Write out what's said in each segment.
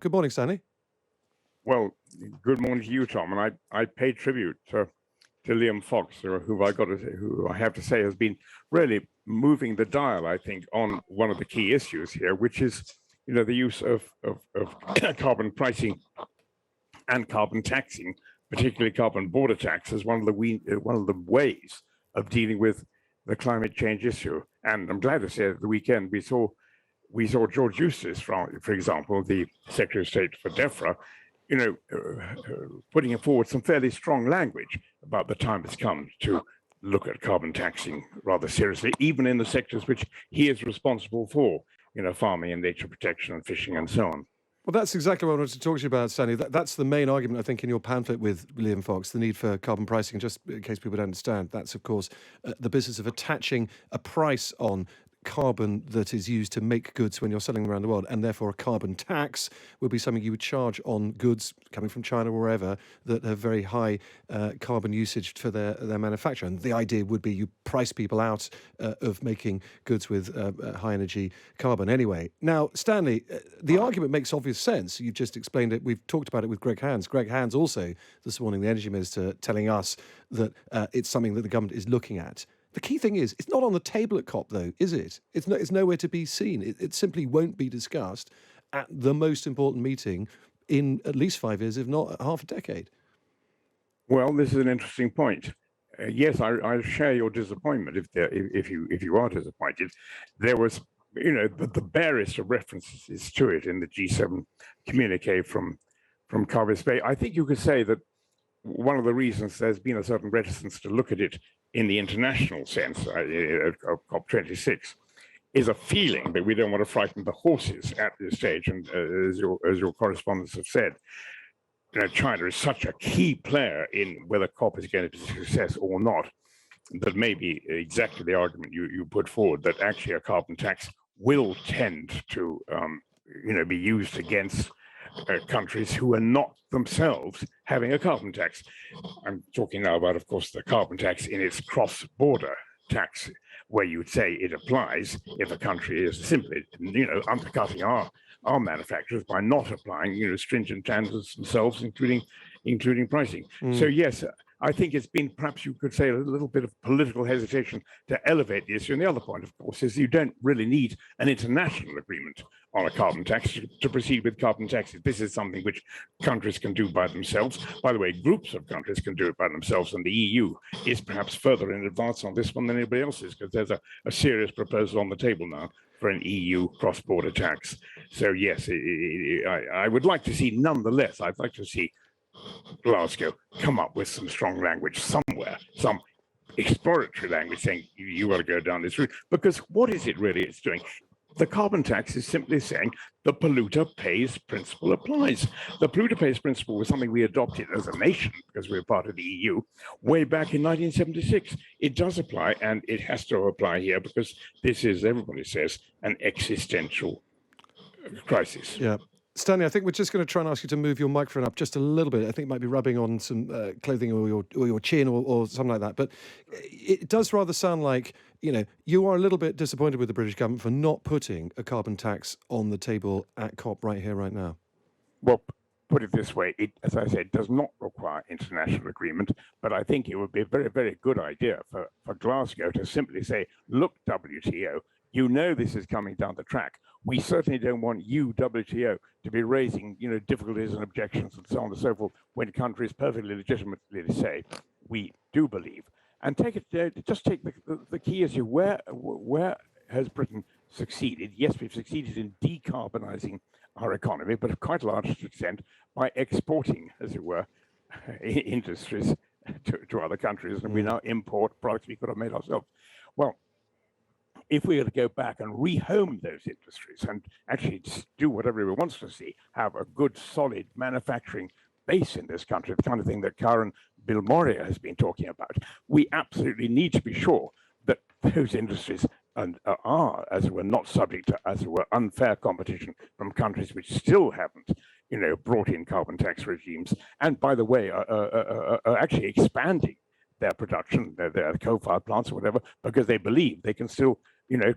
Good morning, Stanley. Well, good morning to you, Tom. And I pay tribute to Liam Fox, who I have to say has been really moving the dial, I think, on one of the key issues here, which is, the use of carbon pricing and carbon taxing, particularly carbon border tax, as one of the ways of dealing with the climate change issue. And I'm glad to say that the weekend we saw George Eustice, for example, the Secretary of State for DEFRA, putting forward some fairly strong language about the time has come to look at carbon taxing rather seriously, even in the sectors which he is responsible for, farming and nature protection and fishing and so on. Well, that's exactly what I wanted to talk to you about, Stanley. That's the main argument, I think, in your pamphlet with Liam Fox, the need for carbon pricing. Just in case people don't understand, that's, of course, the business of attaching a price on carbon that is used to make goods when you're selling them around the world, and therefore a carbon tax would be something you would charge on goods coming from China or wherever that have very high carbon usage for their manufacture. And the idea would be you price people out of making goods with high energy carbon anyway. Now, Stanley, the argument makes obvious sense. You've just explained it. We've talked about it with Greg Hands. Greg Hands also this morning, the Energy Minister, telling us that it's something that the government is looking at. The key thing is, it's not on the table at COP, though, is it? It's nowhere to be seen. It simply won't be discussed at the most important meeting in at least 5 years, if not half a decade. Well, this is an interesting point. Yes, I share your disappointment if you are disappointed. There was, the barest of references to it in the G7 communique from Carbis Bay. I think you could say that one of the reasons there's been a certain reticence to look at it in the international sense of COP26 is a feeling that we don't want to frighten the horses at this stage. And as your correspondents have said, China is such a key player in whether COP is going to be a success or not, that maybe exactly the argument you put forward, that actually a carbon tax will tend to be used against countries who are not themselves having a carbon tax. I'm talking now about, of course, the carbon tax in its cross-border tax, where you would say it applies if a country is simply, undercutting our manufacturers by not applying, stringent standards themselves, including pricing. So yes, I think it's been, perhaps you could say, a little bit of political hesitation to elevate the issue. And the other point, of course, is you don't really need an international agreement on a carbon tax to proceed with carbon taxes. This is something which countries can do by themselves. By the way, groups of countries can do it by themselves, and the EU is perhaps further in advance on this one than anybody else is, because there's a serious proposal on the table now for an EU cross-border tax. So yes, I would like to see, nonetheless, I'd like to see Glasgow come up with some strong language somewhere, some exploratory language saying you got to go down this route. Because what is it really it's doing? The carbon tax is simply saying the polluter pays principle applies. The polluter pays principle was something we adopted as a nation because we were part of the EU way back in 1976. It does apply, and it has to apply here because this is, everybody says, an existential crisis. Yeah. Stanley, I think we're just going to try and ask you to move your microphone up just a little bit. I think it might be rubbing on some clothing or your chin or something like that. But it does rather sound like, you are a little bit disappointed with the British government for not putting a carbon tax on the table at COP right here, right now. Well, put it this way, it, as I said, does not require international agreement, but I think it would be a very, very good idea for Glasgow to simply say, look, WTO, this is coming down the track. We certainly don't want you, WTO, to be raising, difficulties and objections and so on and so forth when countries perfectly legitimately say, we do believe. And take it, just take the key issue. Where has Britain succeeded? Yes, we've succeeded in decarbonizing our economy, but to quite a large extent by exporting, as it were, industries to other countries, and we now import products we could have made ourselves. Well, if we were to go back and rehome those industries and actually do what everyone wants to see, have a good, solid manufacturing base in this country, the kind of thing that Karen Bill-Moria has been talking about, we absolutely need to be sure that those industries are, as it were, not subject to, as it were, unfair competition from countries which still haven't, brought in carbon tax regimes, and by the way, are actually expanding their production, their coal-fired plants or whatever, because they believe they can still,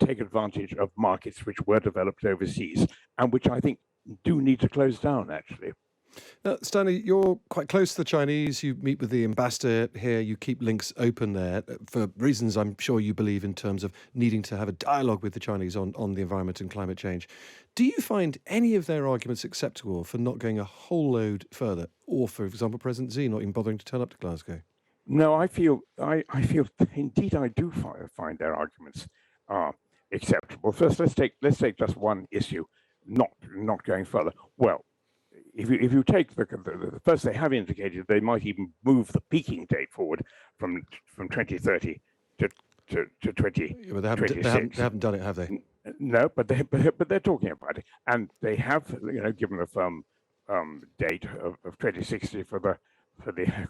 take advantage of markets which were developed overseas, and which I think do need to close down, actually. Now, Stanley, you're quite close to the Chinese. You meet with the ambassador here. You keep links open there for reasons I'm sure you believe in terms of needing to have a dialogue with the Chinese on the environment and climate change. Do you find any of their arguments acceptable for not going a whole load further? Or, for example, President Xi not even bothering to turn up to Glasgow? No, I feel indeed I do find their arguments are acceptable. First, let's take just one issue, not going further. Well, if you take the first, they have indicated they might even move the peaking date forward from 2030 to 2026. Yeah, but they haven't done it, have they? No, but they're talking about it, and they have given a firm date of 2060 for the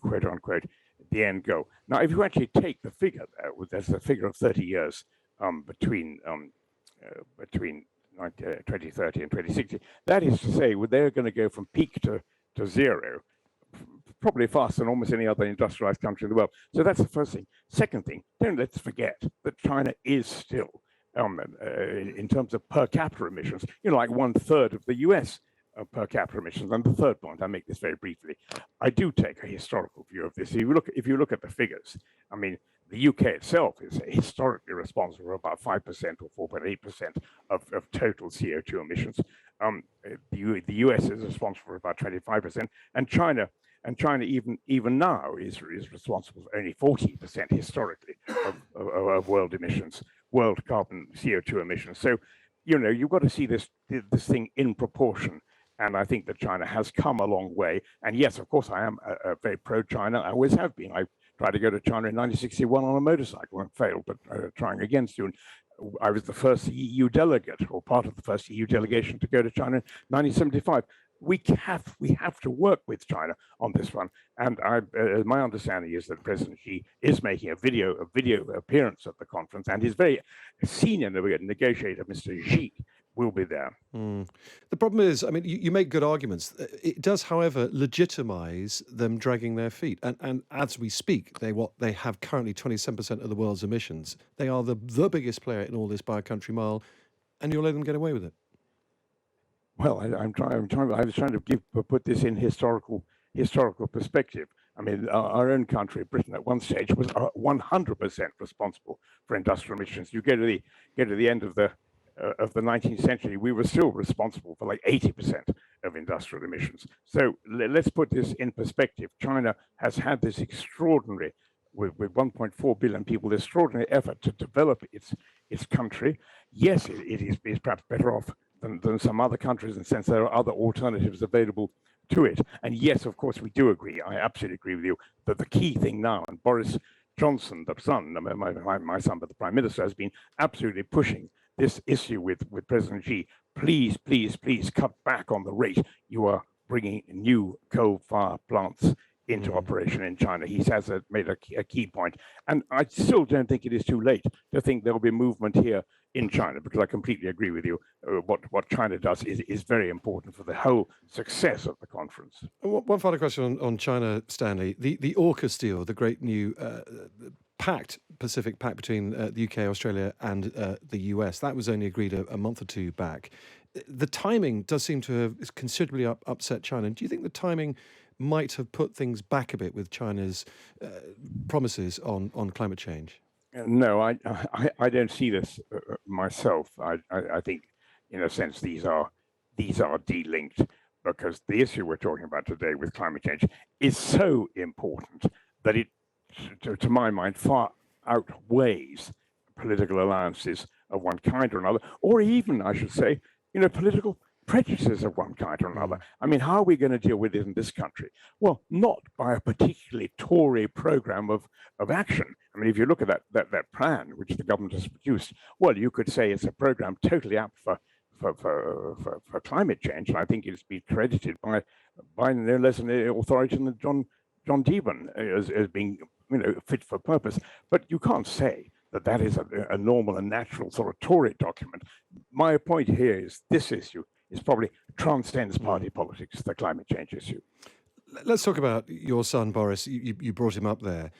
quote unquote the end goal. Now, if you actually take the figure there, there's a figure of 30 years between 2030 and 2060. That is to say, they're going to go from peak to zero, probably faster than almost any other industrialized country in the world. So that's the first thing. Second thing, don't let's forget that China is still, in terms of per capita emissions, like 1/3 of the US per capita emissions. And the third point, I make this very briefly, I do take a historical view of this. If you look at the figures, I mean, the UK itself is historically responsible for about 5% or 4.8% of total CO2 emissions. The US is responsible for about 25%, and China even now is responsible for only 40% historically of world emissions, world carbon CO2 emissions. So, you've got to see this thing in proportion. And I think that China has come a long way. And yes, of course, I am very pro-China. I always have been. I tried to go to China in 1961 on a motorcycle and failed, but trying again soon. I was the first EU delegate, or part of the first EU delegation to go to China in 1975. We have to work with China on this one. And my understanding is that President Xi is making a video appearance at the conference, and his very senior negotiator, Mr. Xi, will be there. The problem is, I mean, you make good arguments. It does, however, legitimize them dragging their feet. And as we speak, they have currently 27% of the world's emissions. They are the biggest player in all this by a country mile, and you'll let them get away with it. Well, I was trying to put this in historical perspective. I mean, our own country, Britain, at one stage was 100% responsible for industrial emissions. You go to the end of the 19th century, we were still responsible for like 80% of industrial emissions. So let's put this in perspective. China has had this extraordinary, with 1.4 billion people, extraordinary effort to develop its country. Yes, it is perhaps better off than some other countries in the sense there are other alternatives available to it. And yes, of course, we do agree. I absolutely agree with you that the key thing now, and Boris Johnson, the son, my son, but the Prime Minister, has been absolutely pushing this issue with President Xi. Please cut back on the rate you are bringing new coal-fired plants into operation in China. He has made a key point. And I still don't think it is too late to think there will be movement here in China, because I completely agree with you. What China does is very important for the whole success of the conference. One final question on China, Stanley. The AUKUS deal, the great new Pacific Pact between the UK, Australia and the US, that was only agreed a month or two back. The timing does seem to have considerably upset China. Do you think the timing might have put things back a bit with China's promises on climate change? No, I don't see this myself. I think, in a sense, these are delinked, because the issue we're talking about today with climate change is so important that it, to my mind, far outweighs political alliances of one kind or another, or even, I should say, political prejudices of one kind or another. I mean, how are we going to deal with it in this country? Well, not by a particularly Tory program of action. I mean, if you look at that plan which the government has produced, well, you could say it's a program totally apt for climate change. And I think it's been credited by no less an authority than John Deeban as being fit for purpose. But you can't say that is a normal and natural sort of Tory document. My point here is this issue is probably transcends party politics, the climate change issue. Let's talk about your son, Boris. You brought him up there.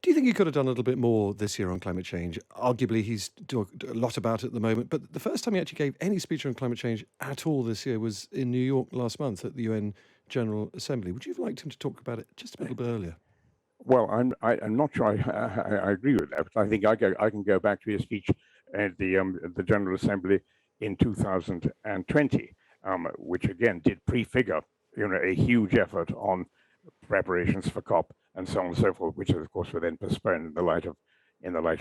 Do you think he could have done a little bit more this year on climate change? Arguably, he's talked a lot about it at the moment, but the first time he actually gave any speech on climate change at all this year was in New York last month at the UN General Assembly. Would you have liked him to talk about it just a little bit earlier? Well, I'm not sure I agree with that. But I think I can go back to his speech at the General Assembly in 2020, which again did prefigure a huge effort on preparations for COP and so on and so forth, which of course were then postponed in the light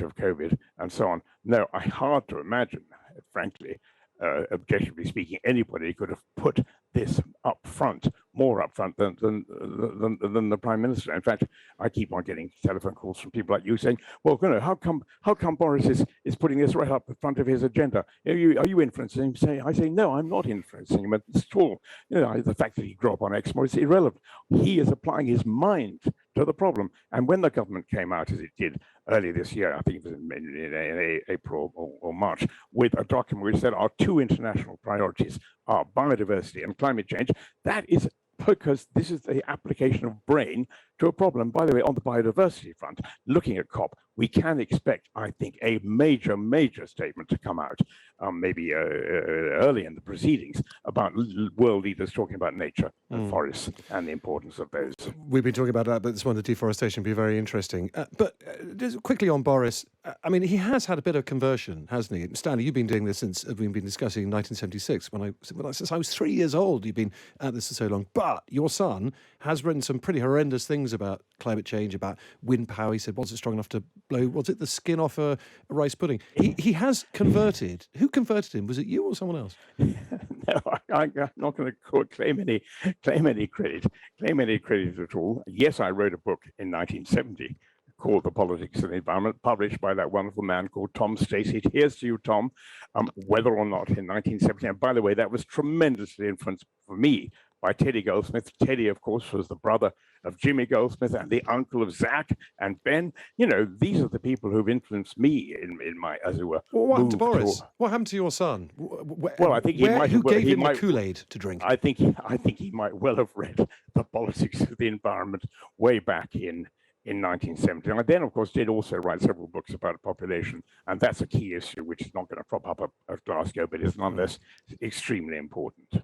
of COVID and so on. No, I hard to imagine, frankly, objectively speaking, anybody could have put this up front, more up front than the Prime Minister. In fact, I keep on getting telephone calls from people like you saying, well, how come Boris is putting this right up the front of his agenda? Are you influencing him? I say, no, I'm not influencing him at all. The fact that he grew up on Exmoor is irrelevant. He is applying his mind to the problem. And when the government came out, as it did earlier this year, I think it was in April or March, with a document which said our two international priorities are biodiversity and climate change, that is because this is the application of brain to a problem. By the way, on the biodiversity front, looking at COP, we can expect, I think, a major statement to come out, maybe early in the proceedings, about world leaders talking about nature and forests and the importance of those. We've been talking about that, but this one, the deforestation, will be very interesting. But just quickly on Boris, I mean, he has had a bit of conversion, hasn't he? Stanley, you've been doing this since we've been discussing 1976, since I was 3 years old. You've been at this for so long. But your son has written some pretty horrendous things about climate change, about wind power. He said, was it strong enough to blow, was it the skin off a rice pudding? He has converted. Who converted him? Was it you or someone else? No, I'm not going to claim any credit at all. Yes, I wrote a book in 1970 called The Politics of the Environment, published by that wonderful man called Tom Stacey. Here's to you, Tom. Whether or not in 1970, and by the way, that was tremendously influenced for me by Teddy Goldsmith. Teddy, of course, was the brother of Jimmy Goldsmith and the uncle of Zach and Ben. These are the people who've influenced me in my, as it were. Well, what happened to Boris? What happened to your son? Well, I think who gave him the Kool-Aid to drink? I think he might well have read The Politics of the Environment way back in 1970. And I then, of course, did also write several books about population, and that's a key issue which is not going to crop up at Glasgow, but is nonetheless extremely important.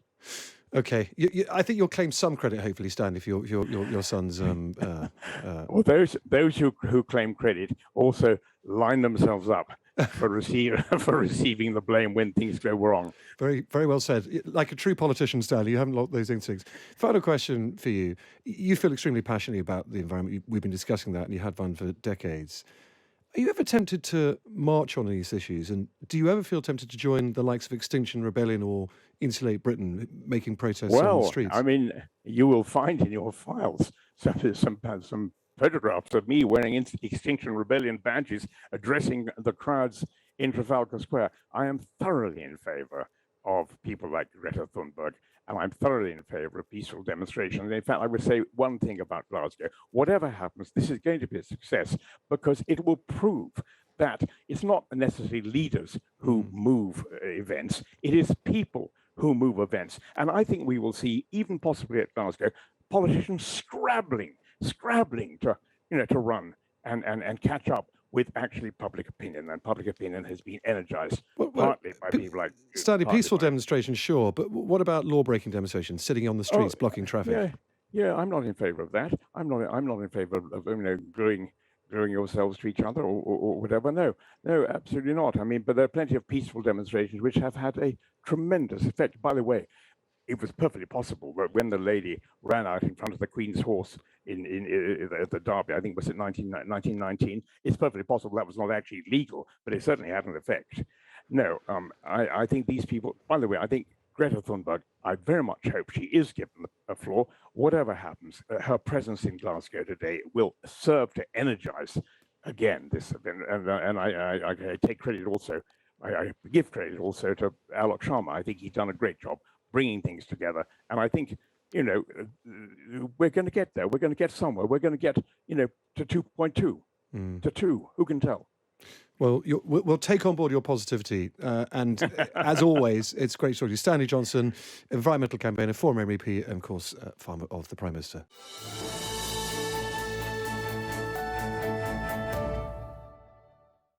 Okay, I think you'll claim some credit, hopefully, Stanley, for your son's. Well, those who claim credit also line themselves up for receiving the blame when things go wrong. Very, very well said. Like a true politician, Stanley, you haven't lost those instincts. Final question for you: you feel extremely passionately about the environment. We've been discussing that, and you had one for decades. Are you ever tempted to march on these issues? And do you ever feel tempted to join the likes of Extinction Rebellion or Insulate Britain, making protests on the streets? Well, I mean, you will find in your files some photographs of me wearing Extinction Rebellion badges addressing the crowds in Trafalgar Square. I am thoroughly in favor of people like Greta Thunberg, and I'm thoroughly in favor of peaceful demonstrations. In fact, I would say one thing about Glasgow: whatever happens, this is going to be a success because it will prove that it's not necessarily leaders who move events, it is people who move events. And I think we will see, even possibly at Glasgow, politicians scrabbling to run and catch up with actually public opinion, and public opinion has been energized partly by people like Stanley. Peaceful demonstrations, sure, but what about law-breaking demonstrations, sitting on the streets, blocking traffic? Yeah, I'm not in favor of that. I'm not in favor of gluing yourselves to each other or whatever. No, absolutely not. I mean, but there are plenty of peaceful demonstrations which have had a tremendous effect. By the way, it was perfectly possible that when the lady ran out in front of the Queen's horse at the Derby, I think it was in 1919, it's perfectly possible that was not actually legal, but it certainly had an effect. No, I think these people, by the way, I think Greta Thunberg, I very much hope she is given a floor. Whatever happens, her presence in Glasgow today will serve to energize again this event. And I take credit also, I give credit also to Alok Sharma. I think he's done a great job bringing things together. And I think, we're going to get there. We're going to get somewhere. We're going to get, to 2.2, to 2. Who can tell? Well, we'll take on board your positivity. And as always, it's great to talk to you. Stanley Johnson, environmental campaigner, former MEP, and of course, farmer of the Prime Minister.